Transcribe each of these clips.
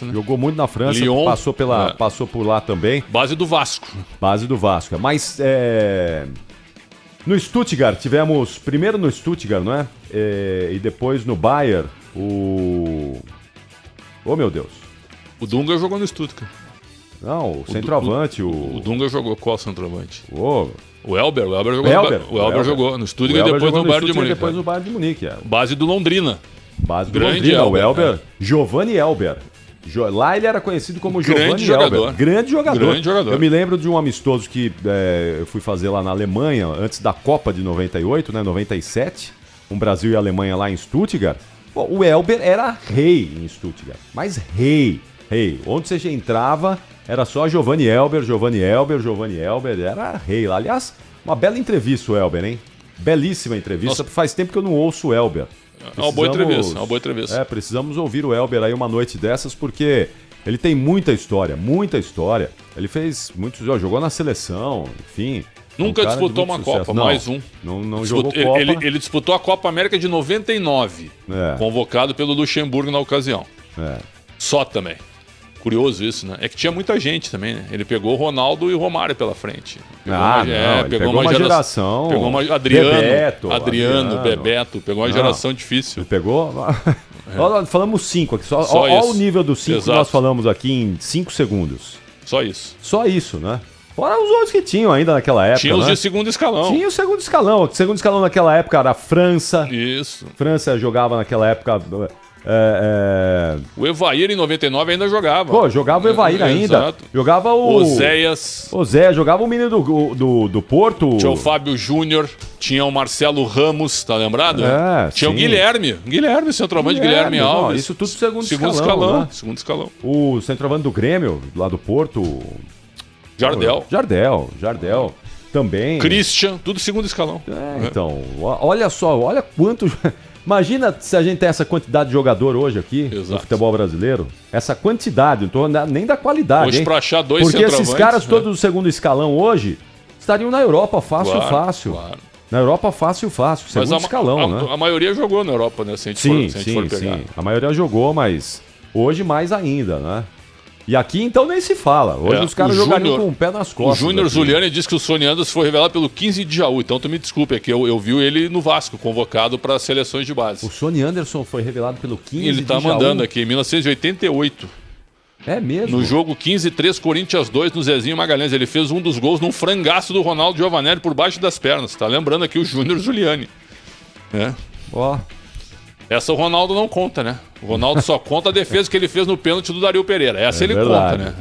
França, né? Jogou muito na França, Lyon, passou por lá também. Base do Vasco. Base do Vasco. Mas no Stuttgart, tivemos primeiro no Stuttgart, não é? E depois no Bayern, Oh, meu Deus. O Dunga jogou no Stuttgart. Não, o centroavante. O Dunga jogou qual centroavante? O Elber. O Elber jogou no Stuttgart e depois no Bayern de Munique. Depois no Bayern de Munique. Base do Londrina. Base do Londrina, o Elber. Giovanni Elber. Lá ele era conhecido como Giovanni Elber. Grande jogador. Eu me lembro de um amistoso que eu fui fazer lá na Alemanha, antes da Copa de 98, né, 97. Um Brasil e Alemanha lá em Stuttgart. Pô, o Elber era rei em Stuttgart. Mas rei. Onde você já entrava, era só Giovanni Elber. Era rei lá. Aliás, uma bela entrevista o Elber, hein? Belíssima entrevista. Nossa. Faz tempo que eu não ouço o Elber. É uma boa entrevista. Precisamos ouvir o Elber aí uma noite dessas, porque ele tem muita história. Ele fez muitos jogos, jogou na seleção, enfim. Nunca disputou uma Copa, mais um. Não jogou Copa. Ele disputou a Copa América de 99, convocado pelo Luxemburgo na ocasião. Só também. Curioso isso, né? É que tinha muita gente também, né? Ele pegou o Ronaldo e o Romário pela frente. Pegou uma geração. Pegou uma Bebeto. Pegou uma geração difícil. Ele pegou... Falamos 5 aqui. Olha o nível dos 5 que nós falamos aqui em 5 segundos. Só isso. Só isso, né? Fora os outros que tinham ainda naquela época. Tinha os de segundo escalão. Tinha o segundo escalão. O segundo escalão naquela época era a França. Isso. França jogava naquela época... O Evair em 99 ainda jogava. Pô, jogava o Evair ainda. Exato. Jogava o... Oséias, jogava o menino do Porto. Tinha o Fábio Júnior. Tinha o Marcelo Tinha lembrado? Tinha o Guilherme, centroavante Guilherme Alves. Isso tudo segundo escalão. Né? Segundo escalão. O centroavante do Grêmio, lá do Porto. Jardel. Também. Christian, tudo segundo escalão. Então, olha quanto... Imagina se a gente tem essa quantidade de jogador hoje aqui no futebol brasileiro. Essa quantidade, não tô nem da qualidade. Hoje pra achar dois porque esses caras todos do segundo escalão hoje estariam na Europa fácil. Claro. Na Europa fácil. Segundo escalão, né? A maioria jogou na Europa, né? Se a gente for pegar. Sim. A maioria jogou, mas hoje mais ainda, né? E aqui, então, nem se fala. Hoje os caras jogariam com o pé nas costas. O Júnior Zuliani disse que o Sony Anderson foi revelado pelo 15 de Jaú. Então, tu me desculpe, é que eu vi ele no Vasco, convocado para seleções de base. O Sony Anderson foi revelado pelo 15 de Jaú? Ele tá mandando aqui, em 1988. É mesmo? No jogo 15-3, Corinthians 2, no Zezinho Magalhães. Ele fez um dos gols num frangaço do Ronaldo Giovanelli por baixo das pernas. Tá lembrando aqui o Júnior Zuliani. Essa o Ronaldo não conta, né? O Ronaldo só conta a defesa que ele fez no pênalti do Dario Pereira. Essa ele conta, né?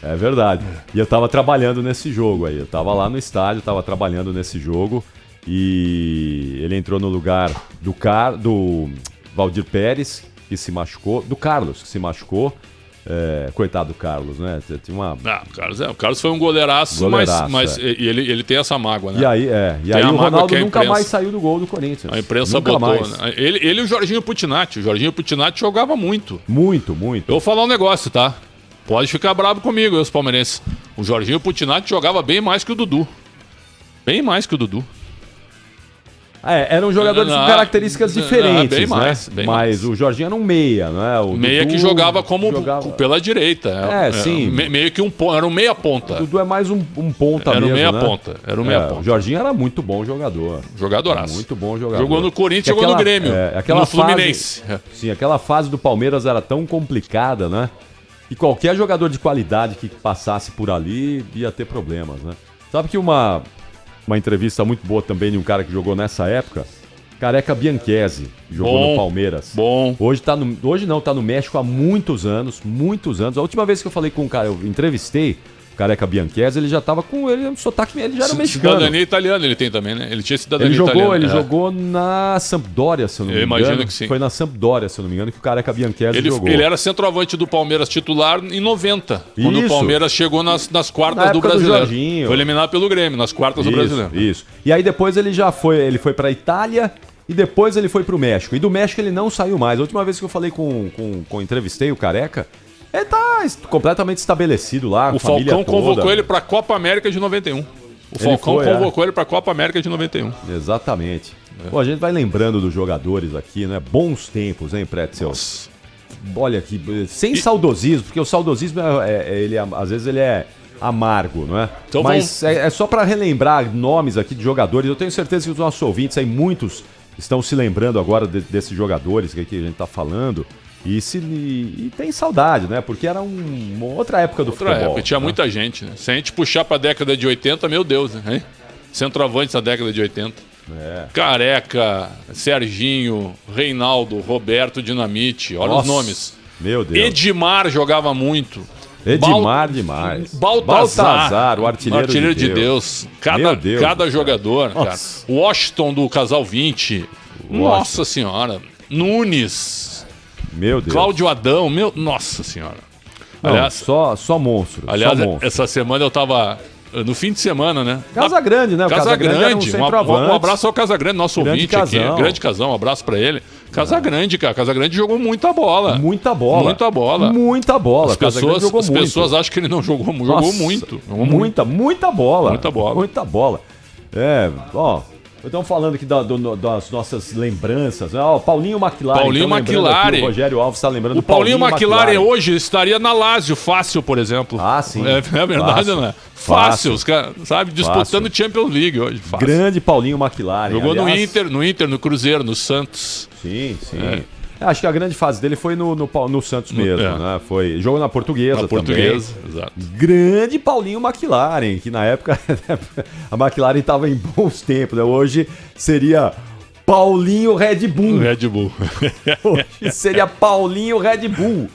É verdade. E eu tava trabalhando nesse jogo aí. Eu tava lá no estádio, tava trabalhando nesse jogo. E ele entrou no lugar do Valdir Pérez, que se machucou. Do Carlos, que se machucou. Coitado do Carlos, né? Tinha uma... o Carlos foi um goleiraço, mas ele tem essa mágoa, né? E aí o Ronaldo nunca mais saiu do gol do Corinthians. A imprensa nunca botou, mais. Né? Ele e o Jorginho Putinati. O Jorginho Putinati jogava muito. Muito. Eu vou falar um negócio, tá? Pode ficar bravo comigo, os palmeirenses. O Jorginho Putinati jogava bem mais que o Dudu. Eram jogadores com características diferentes, bem mais. Mas o Jorginho era um meia, não é? O meia Dudu que jogava pela direita. Meio que era um meia ponta. O Dudu é mais um ponta mesmo, meia né? ponta. Era um meia ponta. O Jorginho era muito bom jogador. Jogadoraço. Muito bom jogador. Jogou no Corinthians, jogou no Grêmio. No Fluminense. Sim, aquela fase do Palmeiras era tão complicada, né? E qualquer jogador de qualidade que passasse por ali ia ter problemas, né? Sabe que uma entrevista muito boa também de um cara que jogou nessa época, Careca Bianchesi, jogou no Palmeiras. Hoje tá no México há muitos anos. A última vez que eu falei com um cara, eu entrevistei o Careca Bianchesi, ele já tava com ele, sotaque, ele já era mexicano. Cidadania italiana ele tem também, né? Ele tinha cidadania italiana. Ele italiana. jogou na Sampdoria, se eu não me engano. Eu imagino que sim. Foi na Sampdoria, se eu não me engano, que o Careca Bianchesi jogou. Ele era centroavante do Palmeiras titular em 90, quando o Palmeiras chegou nas quartas do Brasileiro. Foi eliminado pelo Grêmio, nas quartas do Brasileiro. Isso. E aí depois ele foi pra Itália e depois ele foi pro México. E do México ele não saiu mais. A última vez que eu falei entrevistei o Careca, ele tá completamente estabelecido lá. O Falcão convocou ele para a Copa América de 91. O Falcão convocou ele para a Copa América de 91. Exatamente. Pô, a gente vai lembrando dos jogadores aqui, né? Bons tempos, hein, Pretzel? olha aqui, sem saudosismo, porque o saudosismo, às vezes ele é amargo, não é? Então, mas é só para relembrar nomes aqui de jogadores. Eu tenho certeza que os nossos ouvintes aí, muitos estão se lembrando agora desses jogadores que a gente está falando. E tem saudade, né? Porque era uma outra época do futebol. Época, tinha muita gente, né? Se a gente puxar pra década de 80, meu Deus, né? Centroavante da década de 80. Careca, Serginho, Reinaldo, Roberto Dinamite, olha os nomes. Meu Deus. Edmar jogava muito. Edmar demais. Baltazar, o artilheiro de Deus. Cada jogador, cara. Washington do Casal 20. Nossa Senhora. Nunes. Meu Deus. Cláudio Adão, nossa senhora. Aliás, só monstros. Aliás, essa semana eu tava no fim de semana, né? Casa Grande, né? Casa Grande. Um abraço ao Casa Grande, nosso ouvinte aqui. Grande Casão, um abraço pra ele. Casa Grande, cara. Casa Grande jogou muita bola. Muita bola. As pessoas acham que ele não jogou muito. Jogou muito. Muita bola. Estamos falando aqui das nossas lembranças. Paulinho McLaren. O Rogério Alves está lembrando. O Paulinho McLaren hoje estaria na Lazio, fácil, por exemplo. Sim. É verdade, não é? Fácil, os caras, sabe? Disputando Champions League hoje. Fácil. Grande Paulinho McLaren. Jogou no Inter, no Cruzeiro, no Santos. Sim. Acho que a grande fase dele foi no Santos mesmo, né? Jogou na Portuguesa também. Exato. Grande Paulinho McLaren, que na época a McLaren estava em bons tempos, né? Hoje seria Paulinho Red Bull. Hoje seria Paulinho Red Bull.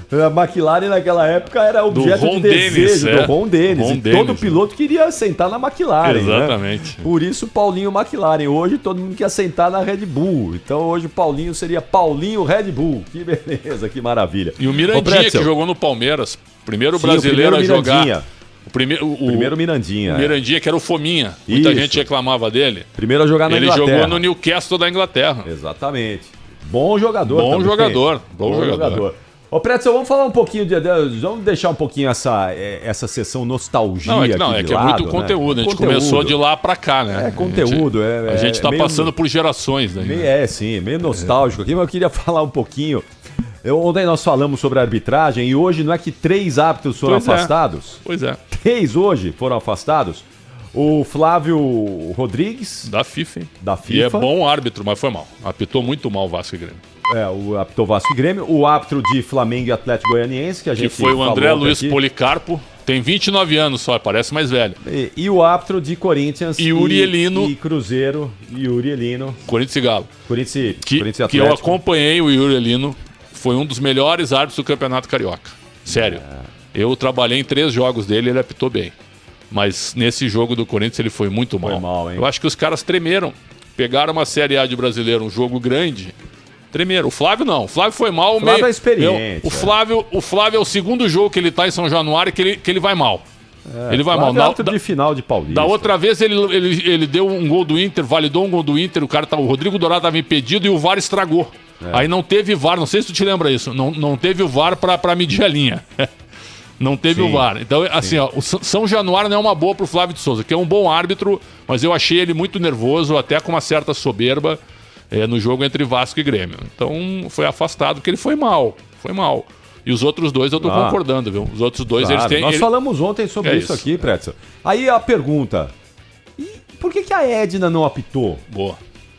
A McLaren naquela época era objeto de desejo do Ron Dennis. E todo piloto queria sentar na McLaren. Exatamente. Né? Por isso Paulinho McLaren. Hoje todo mundo quer sentar na Red Bull. Então hoje o Paulinho seria Paulinho Red Bull. Que beleza, que maravilha. E o Mirandinha, que jogou no Palmeiras. Primeiro brasileiro a jogar. O primeiro Mirandinha. O Mirandinha, que era o Fominha. Muita gente reclamava dele. Primeiro a jogar na Inglaterra. Ele jogou no Newcastle da Inglaterra. Exatamente. Bom jogador. Bom jogador. Ô, Pretzel, vamos falar um pouquinho vamos deixar um pouquinho essa sessão nostalgia é que é muito conteúdo, né? A gente começou de lá pra cá, né? É conteúdo, a gente tá passando por gerações, né? Meio nostálgico aqui, mas eu queria falar um pouquinho. Ontem nós falamos sobre a arbitragem e hoje não é que 3 árbitros foram afastados? Pois é. 3 hoje foram afastados. O Flávio Rodrigues. Da FIFA, hein? E é bom árbitro, mas foi mal. Apitou muito mal o Vasco e Grêmio. O apitou Vasco e Grêmio. O árbitro de Flamengo e Atlético Goianiense, que a gente foi o André Luiz Policarpo. Tem 29 anos só, parece mais velho. E o árbitro de Corinthians Yuri Elino. E Cruzeiro, Yuri Elino. Corinthians e Galo. Corinthians Atlético. Que eu acompanhei o Yuri Elino. Foi um dos melhores árbitros do Campeonato Carioca. Sério. Eu trabalhei em 3 jogos dele, ele apitou bem. Mas nesse jogo do Corinthians ele foi muito mal. Foi mal, hein? Eu acho que os caras tremeram. Pegaram uma Série A de brasileiro, um jogo grande. Tremeram. O Flávio não. O Flávio foi mal. O Flávio é experiente. O Flávio é o segundo jogo que ele tá em São Januário que ele vai mal. Ele vai mal. De final de Paulista. Da outra vez ele deu um gol do Inter, validou um gol do Inter, o Rodrigo Dourado estava impedido e o VAR estragou. Aí não teve VAR, não sei se tu te lembra isso, não teve o VAR pra medir a linha. Não teve o VAR. Então, assim, ó, o São Januário não é uma boa pro Flávio de Souza, que é um bom árbitro, mas eu achei ele muito nervoso, até com uma certa soberba no jogo entre Vasco e Grêmio. Então, foi afastado, porque ele foi mal. E os outros dois eu tô concordando, viu? Os outros dois, eles têm... Nós falamos ontem sobre isso aqui, Pretzel. Aí a pergunta, por que a Edna não apitou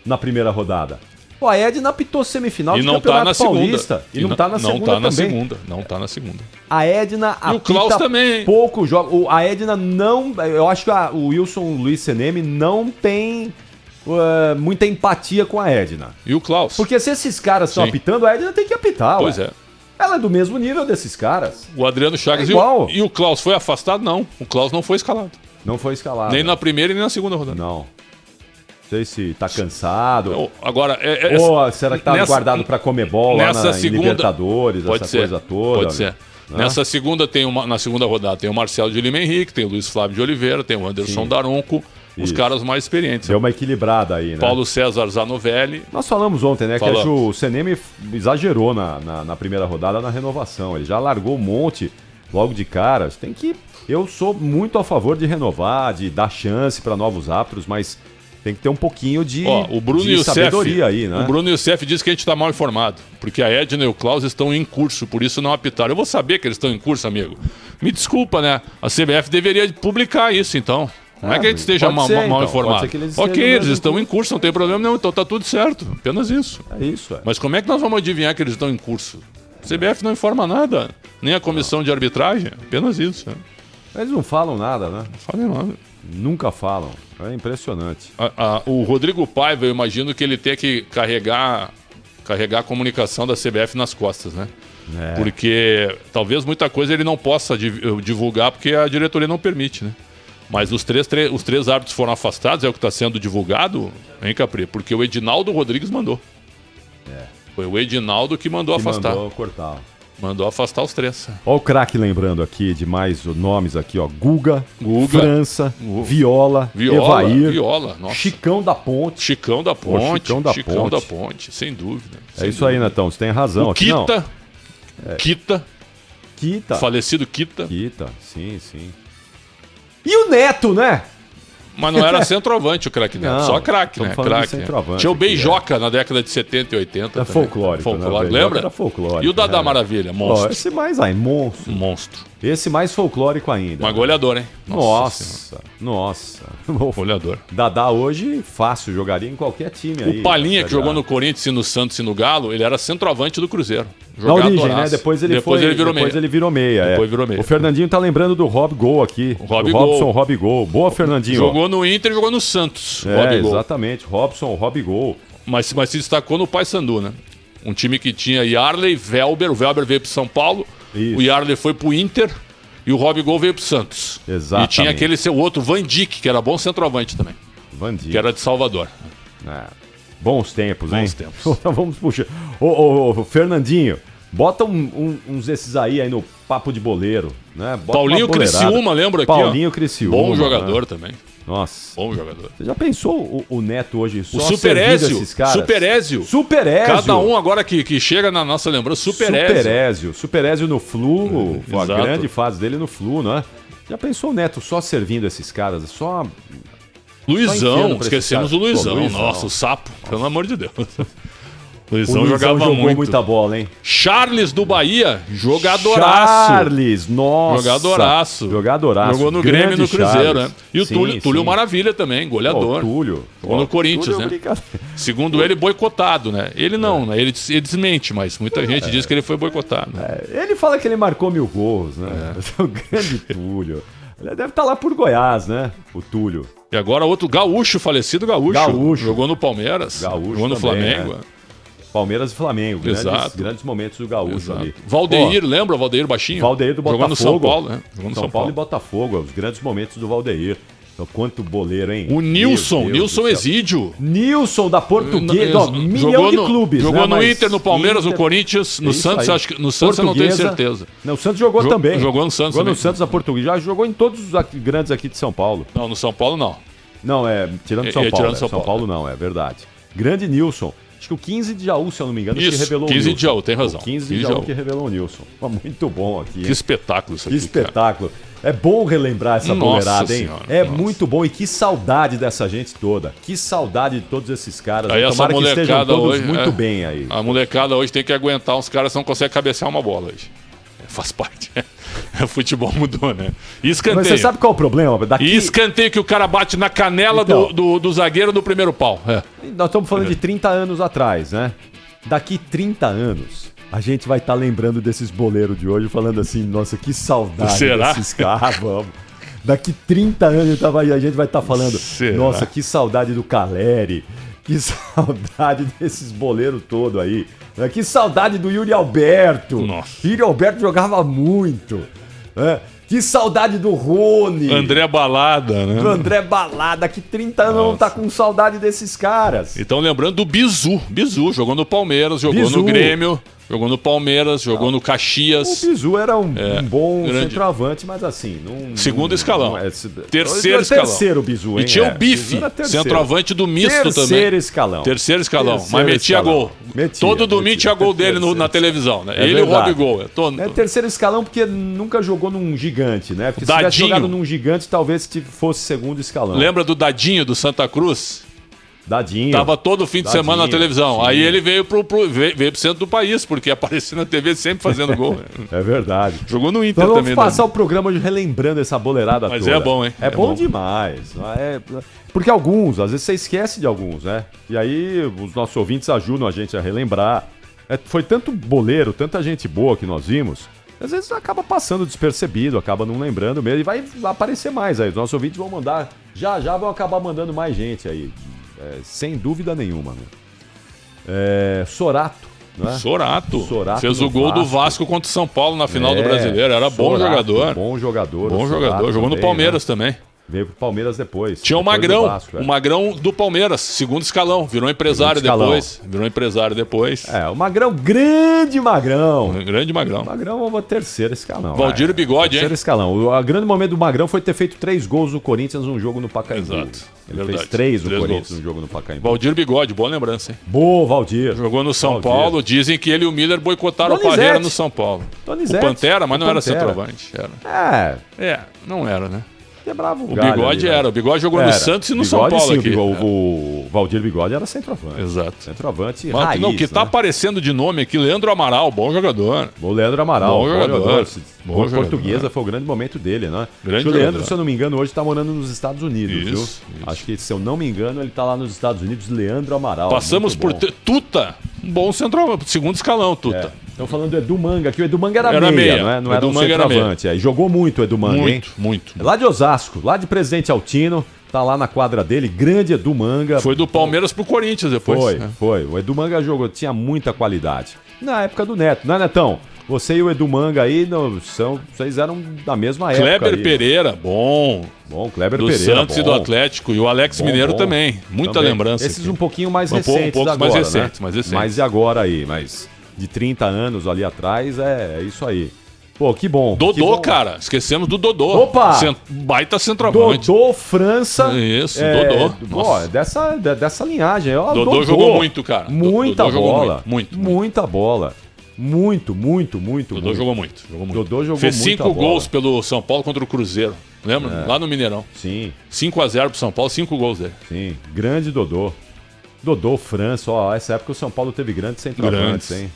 na primeira rodada? A Edna apitou semifinal de Campeonato Paulista. E não tá na segunda também. Não tá na segunda. A Edna apita pouco jogo. A Edna não... Eu acho que o Wilson Luiz Seneme não tem muita empatia com a Edna. E o Klaus? Porque se esses caras estão apitando, a Edna tem que apitar. Pois é. Ela é do mesmo nível desses caras. O Adriano Chagas e o Klaus foi afastado? Não. O Klaus não foi escalado. Não foi escalado. Nem na primeira e nem na segunda rodada. Não. Não sei se tá cansado. Agora, ou será que tá guardado pra Comebol lá em Libertadores, coisa toda? Pode ser. Nessa segunda na segunda rodada tem o Marcelo de Lima Henrique, tem o Luiz Flávio de Oliveira, tem o Anderson Daronco, os caras mais experientes. Deu uma equilibrada aí, né? Paulo César Zanovelli. Nós falamos ontem, né? Que o Seneme exagerou na primeira rodada na renovação. Ele já largou um monte logo de cara. Eu sou muito a favor de renovar, de dar chance para novos árbitros, mas Tem que ter um pouquinho de, o Bruno de sabedoria aí, né? O Bruno Youssef diz que a gente está mal informado, porque a Edna e o Klaus estão em curso, por isso não apitaram. Eu vou saber que eles estão em curso, amigo. Me desculpa, né? A CBF deveria publicar isso, então. Não é que a gente esteja mal informado. Ok, eles estão em curso, não tem problema nenhum, então tá tudo certo. Apenas isso. É isso, Mas como é que nós vamos adivinhar que eles estão em curso? A CBF não informa nada, nem a comissão de arbitragem, apenas isso. Eles não falam nada, né? Não falam nada. Nunca falam. É impressionante. O Rodrigo Paiva, eu imagino que ele tenha que carregar a comunicação da CBF nas costas, né? Porque talvez muita coisa ele não possa divulgar porque a diretoria não permite, né? Mas os três árbitros foram afastados, é o que está sendo divulgado, hein, Capri? Porque o Edinaldo Rodrigues mandou. Foi o Edinaldo que mandou afastar. Mandou cortar. Mandou afastar os três. Olha o craque lembrando aqui de mais nomes aqui, ó. Guga, França, Viola, Evair, nossa. Chicão da Ponte. Chicão da Ponte, sem dúvida. É isso aí, Netão, você tem razão. O Kita. Kita. Falecido Kita. Kita, sim. E o Neto, né? Mas não era centroavante o craque Neto, só craque, né? Craque. Tinha o Beijoca na década de 70 e 80. É folclórico. Lembra? Era folclórico. E o Dadá Maravilha, monstro. Esse mais aí, monstro. Esse mais folclórico ainda. Mas goleador, hein? Nossa. Goleador. Dadá hoje, fácil, jogaria em qualquer time aí. O Palinha, que jogou no Corinthians e no Santos e no Galo, ele era centroavante do Cruzeiro. Na origem, né? Depois ele virou meia. O Fernandinho tá lembrando do Rob Gol aqui. Robson Rob Gol. Boa, Fernandinho. Jogou no Inter e jogou no Santos. Exatamente. Robson Rob Gol. Mas se destacou no Paysandu, né? Um time que tinha Yarley, Velber. O Velber veio pro São Paulo. Isso. O Yarley foi pro Inter. E o Rob Gol veio pro Santos. Exatamente. E tinha aquele seu outro, Van Dijk, que era bom centroavante também. Van Dijk. Que era de Salvador. Bons tempos, hein? Bons tempos. Vamos puxar. Ô, Fernandinho, bota uns desses aí no papo de boleiro, né? Bota Paulinho Criciúma, lembra aqui? Paulinho Criciúma. Bom jogador também. Nossa. Bom jogador. Você já pensou o Neto hoje só servindo esses caras? Superézio. Cada um agora que chega na nossa lembrança, Superézio. Superézio no Flu, a grande fase dele no Flu, não é? Já pensou o Neto só servindo esses caras? Só Luizão, esquecemos o Luizão. Nossa, o sapo, pelo amor de Deus. Luizão jogou muita bola, hein? Charles do Bahia, jogadoraço. Charles, nossa. Jogadoraço. Jogou no Grêmio e no Cruzeiro, né? E o Túlio Maravilha também, goleador. Túlio. Jogou no Corinthians, né? Segundo ele, boicotado, né? Ele não, né? Ele desmente, mas muita gente diz que ele foi boicotado. Ele fala que ele marcou 1000 gols, né? É o grande Túlio. Ele deve estar lá por Goiás, né? O Túlio. E agora outro Gaúcho, falecido Gaúcho. Jogou no Palmeiras. Jogou no Flamengo. Palmeiras e Flamengo. Grandes momentos do Gaúcho ali. Valdeir, lembra o Valdeir baixinho? Valdeir do Botafogo. Jogou no São Paulo, né? Jogou no São Paulo e Botafogo. Os grandes momentos do Valdeir. Então, quanto boleiro, hein? O Nilson Exídio. Nilson da Portuguesa. Milhão de clubes. Jogou no Inter, no Palmeiras, no Corinthians, no Santos. Acho que no Santos eu não tenho certeza. Não, o Santos jogou também. Jogou no Santos. Jogou no Santos da Portuguesa. Já jogou em todos os grandes aqui de São Paulo. Não, no São Paulo não. Não, tirando São Paulo. São Paulo não, é verdade. Grande Nilson. Acho que o 15 de Jaú, se eu não me engano, que revelou o Nilson. 15 de Jaú, tem razão. O 15 de Jaú que revelou o Nilson. Muito bom aqui. Que espetáculo isso aqui. Que espetáculo. É bom relembrar essa boleirada, hein? Muito bom. E que saudade dessa gente toda. Que saudade de todos esses caras. Aí tomara que estejam todos hoje, muito bem aí. A molecada hoje tem que aguentar uns caras que não conseguem cabecear uma bola hoje. Faz parte. O futebol mudou, né? E escanteio. Mas você sabe qual é o problema? E escanteio que o cara bate na canela do zagueiro do primeiro pau. Nós estamos falando de 30 anos atrás, né? Daqui 30 anos, a gente vai estar lembrando desses boleiros de hoje, falando assim, nossa, que saudade desses caras, vamos. Daqui 30 anos a gente vai estar falando, nossa, que saudade do Caleri, que saudade desses boleiros todos aí. Que saudade do Yuri Alberto. Nossa. Yuri Alberto jogava muito. Que saudade do Rony. André Balada, né? Do André Balada, que 30 anos não tá com saudade desses caras. Então lembrando do Bizu. Bizu jogou no Palmeiras, jogou no Grêmio, jogou no Palmeiras, jogou no Caxias. O Bizu era um bom centroavante, mas assim... Segundo escalão. Terceiro escalão. Terceiro Bizu, hein? E tinha o Bife, centroavante do misto também. Terceiro escalão. Mas metia gol. Todo domingo tinha gol dele na televisão, né? Ele e o Rob Gol. Terceiro escalão porque nunca jogou num gigante, né? Porque se tivesse jogado num gigante, talvez fosse segundo escalão. Lembra do Dadinho, do Santa Cruz? Dadinho. Tava todo fim de semana na televisão. Sim. Aí ele veio pro centro do país, porque aparecia na TV sempre fazendo gol. É verdade. Jogou no Inter então, também. Vamos passar o programa hoje relembrando essa boleirada Mas toda. É bom, hein? É bom demais. Porque alguns, às vezes você esquece de alguns, né? E aí os nossos ouvintes ajudam a gente a relembrar. Foi tanto boleiro, tanta gente boa que nós vimos, às vezes acaba passando despercebido, acaba não lembrando mesmo, e vai aparecer mais aí. Os nossos ouvintes vão mandar, já vão acabar mandando mais gente aí, sem dúvida nenhuma. Sorato, né? Sorato fez o gol do Vasco contra o São Paulo na final do Brasileiro, era bom jogador. Bom jogador. Bom jogador, jogou no Palmeiras também. Veio pro Palmeiras depois. Tinha o Magrão, o Magrão do Palmeiras, segundo escalão. Virou empresário depois. O Magrão, grande Magrão. Grande Magrão. O Magrão é o terceiro escalão. Valdir Bigode, terceiro escalão. O grande momento do Magrão foi ter feito 3 gols no Corinthians num jogo no Pacaembu. Exato. Ele fez 3 no Corinthians num jogo no Pacaembu. Valdir Bigode, boa lembrança, hein? Boa, Valdir. Jogou no São Paulo. Dizem que ele e o Miller boicotaram o Parreira no São Paulo. Donizete. O Pantera, mas não era centroavante. Não era, né? Quebrava o Bigode ali, né? O Bigode jogou no Santos e no São Paulo sim, aqui. O Valdir Bigode era centroavante. Exato. Centroavante raiz, o que tá aparecendo de nome aqui, Leandro Amaral, bom jogador. O Leandro Amaral, bom jogador. Portuguesa foi o grande momento dele, né? O Leandro, se eu não me engano, hoje tá morando nos Estados Unidos, viu? Acho que, se eu não me engano, ele tá lá nos Estados Unidos, Leandro Amaral. Passamos por Tuta, um bom centroavante, segundo escalão, Tuta. Estamos falando do Edu Manga, que o Edu Manga era meia, não era um centroavante. Aí jogou muito o Edu Manga, hein? Muito. Lá de Osasco, lá de Presidente Altino, tá lá na quadra dele, grande Edu Manga. Foi do Palmeiras pro Corinthians depois. Foi. O Edu Manga tinha muita qualidade. Na época do Neto, não é, Netão? Você e o Edu Manga aí, vocês eram da mesma época. Kleber Pereira, bom. Kleber do Pereira. Do Santos e do Atlético. E o Alex Mineiro também. Muita lembrança. Esses aqui. Um pouquinho mais recentes agora, mais recentes. Mas e agora aí? Mas de 30 anos ali atrás, é isso aí. Pô, que bom. Dodô, cara. Esquecemos do Dodô. Opa! Baita centroavante. Dodô, França. Isso, Dodô. Pô, dessa linhagem. Dodô jogou muito, cara. Muita bola. Muita bola. Muito. Dodô jogou muito. Dodô jogou Fez 5 gols pelo São Paulo contra o Cruzeiro. Lembra? Lá no Mineirão. Sim. 5-0 pro São Paulo, 5 gols dele. Sim. Grande Dodô. Dodô, França. Essa época o São Paulo teve grandes centroavantes, hein?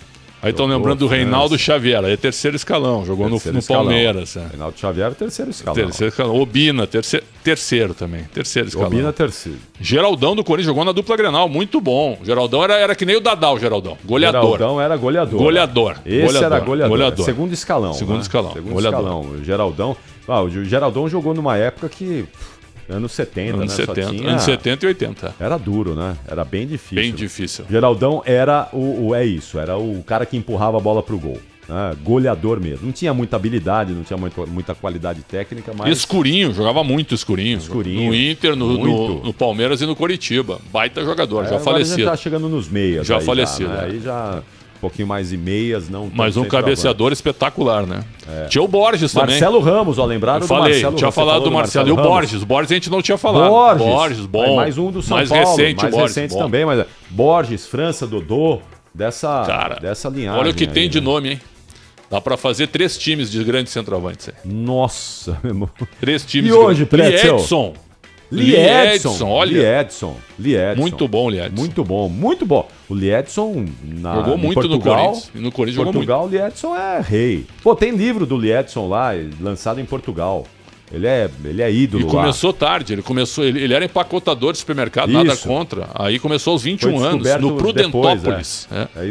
Aí estão lembrando do Reinaldo Xavier, aí é terceiro escalão, jogou no Palmeiras. Reinaldo Xavier é terceiro escalão. Obina, terceiro também, terceiro escalão. Obina, terceiro. Geraldão do Corinthians jogou na dupla Grenal, muito bom. Geraldão era que nem o Dadá, o Geraldão, goleador. Geraldão era goleador. Era goleador. Segundo escalão. Segundo escalão. O Geraldão. O Geraldão jogou numa época que... Anos 70, anos 70, anos 70 e 80. Era duro, né? Era bem difícil. Bem difícil. Geraldão era era o cara que empurrava a bola pro gol. Né? Goleador mesmo. Não tinha muita habilidade, não tinha muita qualidade técnica, mas... Escurinho, jogava muito escurinho. No Inter, no Palmeiras e no Coritiba. Baita jogador, já falecido. Já tá chegando nos meias. Já falecido. Já, né? Aí já... Um pouquinho mais de meias, não. Mas um cabeceador espetacular, né? Tinha o Borges também. Marcelo Ramos, lembraram do Marcelo. Tinha falado do Marcelo. E o Borges. Borges a gente não tinha falado. Borges, bom. Mais um do São Paulo. Mais recente também, mas Borges, França, Dodô, dessa linhagem. Olha o que tem de nome, hein? Dá pra fazer 3 times de grandes centroavantes. Nossa, meu irmão. 3 times de hoje, Pretzel? Liedson, olha. Liedson. Muito bom, Liedson. Muito bom. O Liedson jogou muito Portugal, no Corinthians. E no Corinthians jogou muito. Portugal, o Liedson é rei. Pô, tem livro do Liedson lá, lançado em Portugal. Ele é ídolo. E começou tarde, ele era empacotador de supermercado, nada contra. Aí começou aos 21 anos, no Prudentópolis.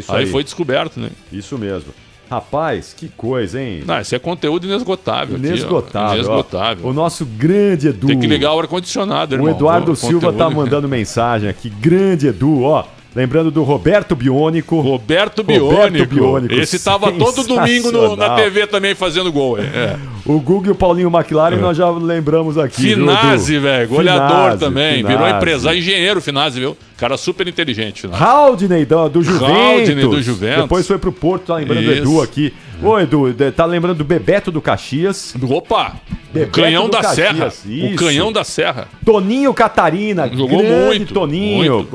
Aí foi descoberto, né? Isso mesmo. Rapaz, que coisa, hein? Não, isso é conteúdo inesgotável. Inesgotável. O nosso grande Edu. Tem que ligar o ar-condicionado, irmão. O Eduardo Silva tá mandando mensagem aqui. Grande Edu, ó. Lembrando do Roberto Biônico. Roberto Biônico. Esse tava todo domingo na TV também fazendo gol. O Guga e o Paulinho McLaren nós já lembramos aqui. Finazzi, velho. Goleador também. Virou empresário, engenheiro Finazzi, viu? Cara super inteligente. Haldney do Juventus. Depois foi pro Porto, tá lembrando do Edu aqui. Ô, Edu, tá lembrando do Bebeto do Caxias. Opa! O Canhão da Serra. O Canhão da Serra. Toninho Catarina. Jogou muito. Toninho.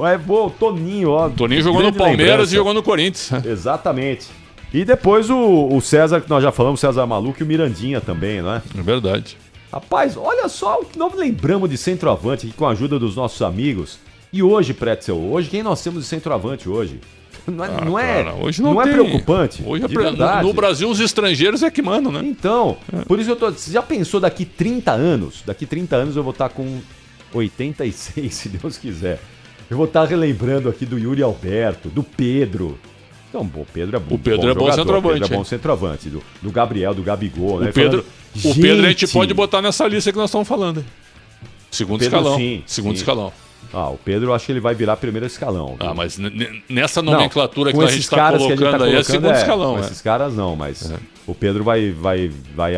Toninho, ó. Toninho jogou no Palmeiras e jogou no Corinthians. Exatamente. E depois o César, que nós já falamos, César Maluco, e o Mirandinha também, não é? É verdade. Rapaz, olha só o que nós lembramos de centroavante aqui com a ajuda dos nossos amigos. E hoje, Pretzel, hoje quem nós temos de centroavante hoje? Hoje não é preocupante. Hoje no Brasil os estrangeiros é que mandam, né? Então, por isso você já pensou daqui 30 anos? Daqui 30 anos eu vou estar com 86, se Deus quiser. Eu vou estar relembrando aqui do Yuri Alberto, do Pedro. Então, o Pedro é bom. O Pedro é bom centroavante. O Pedro é bom centroavante. Do Gabriel, do Gabigol, né? O Pedro a gente pode botar nessa lista que nós estamos falando. Segundo escalão. Sim, segundo escalão. O Pedro eu acho que ele vai virar primeiro escalão. Viu? Mas nessa nomenclatura que a gente está colocando aí é segundo escalão. Com esses caras não, mas o Pedro vai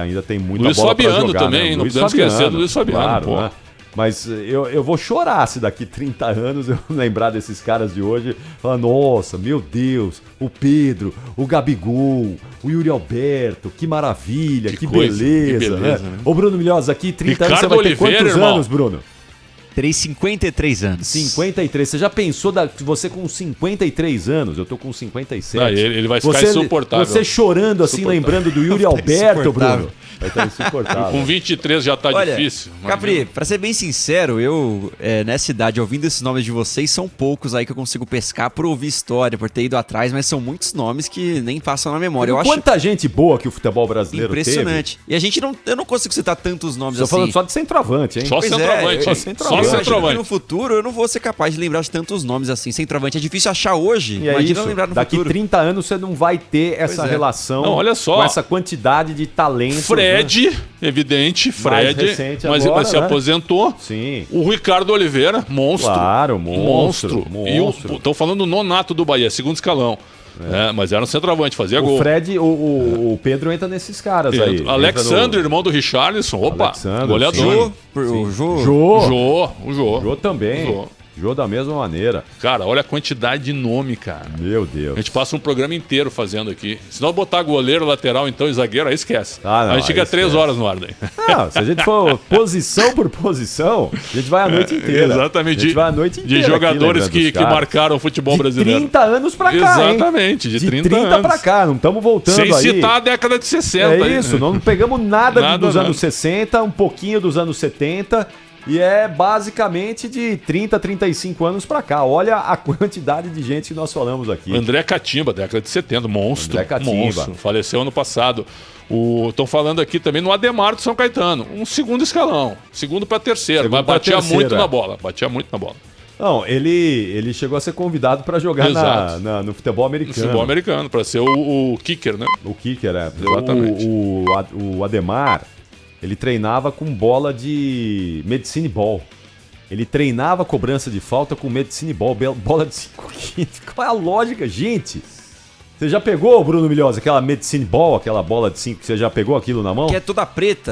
ainda tem muita Luiz bola Fabiano pra jogar. Também, né? Não podemos esquecer do Luiz Fabiano. Claro, né? Mas eu vou chorar se daqui 30 anos eu lembrar desses caras de hoje. Falar, nossa, meu Deus, o Pedro, o Gabigol, o Yuri Alberto, que maravilha, que beleza, né? Ô Bruno Milhosa, aqui 30 anos você vai ter quantos anos, Bruno? 53 anos. 53. Você já pensou você com 53 anos? Eu tô com 57. Ele vai ficar insuportável. Você chorando assim, lembrando do Yuri Alberto, Bruno. Vai estar insuportável. Com 23 já tá difícil. Capri, pra ser bem sincero, eu, nessa idade, ouvindo esses nomes de vocês, são poucos aí que eu consigo pescar por ouvir história, por ter ido atrás, mas são muitos nomes que nem passam na memória. Quanta gente boa que o futebol brasileiro impressionante. Teve. E eu não consigo citar tantos nomes assim. Tô falando só de centroavante, hein? Só centroavante. Só centroavante. No futuro eu não vou ser capaz de lembrar de tantos nomes assim. Centroavante é difícil achar hoje. Imagina lembrar no futuro. Daqui 30 anos você não vai ter essa relação olha só, com essa quantidade de talento. Fred, evidente, Fred, mas se aposentou. Sim. O Ricardo Oliveira, monstro. Claro, monstro. E estão falando do nonato do Bahia, segundo escalão. Mas era um centroavante, fazia gol. O Fred, o Pedro entra nesses caras aí. Alexandre, irmão do Richarlison. Opa, goleador. O Jô também. Jô da mesma maneira. Cara, olha a quantidade de nome, cara. Meu Deus. A gente passa um programa inteiro fazendo aqui. Se não botar goleiro, lateral, então e zagueiro, aí esquece. A gente fica 3 horas no ar daí. Não, se a gente for posição por posição, a gente vai a noite inteira. Exatamente. A gente vai a noite inteira. De jogadores que marcaram o futebol brasileiro. De 30 anos pra cá, exatamente, hein? De 30 anos. pra cá, não estamos voltando sem aí. Sem citar a década de 60. É isso, não pegamos nada dos anos 60, um pouquinho dos anos 70... E é basicamente de 30, 35 anos pra cá. Olha a quantidade de gente que nós falamos aqui. André Catimba, década de 70, monstro. André Catimba. Monstro, faleceu ano passado. Estão falando aqui também no Ademar do São Caetano. Um segundo escalão. Segundo pra terceiro. Mas batia muito na bola. Não, ele chegou a ser convidado para jogar no futebol americano. No futebol americano, para ser o kicker, né? O kicker, Exatamente. O Ademar... Ele treinava com bola de medicine ball. Ele treinava cobrança de falta com medicine ball, bola de 5 quilos. Qual é a lógica, gente? Você já pegou, Bruno Milhosa, aquela medicine ball, aquela bola de 5? Você já pegou aquilo na mão? Que é toda preta.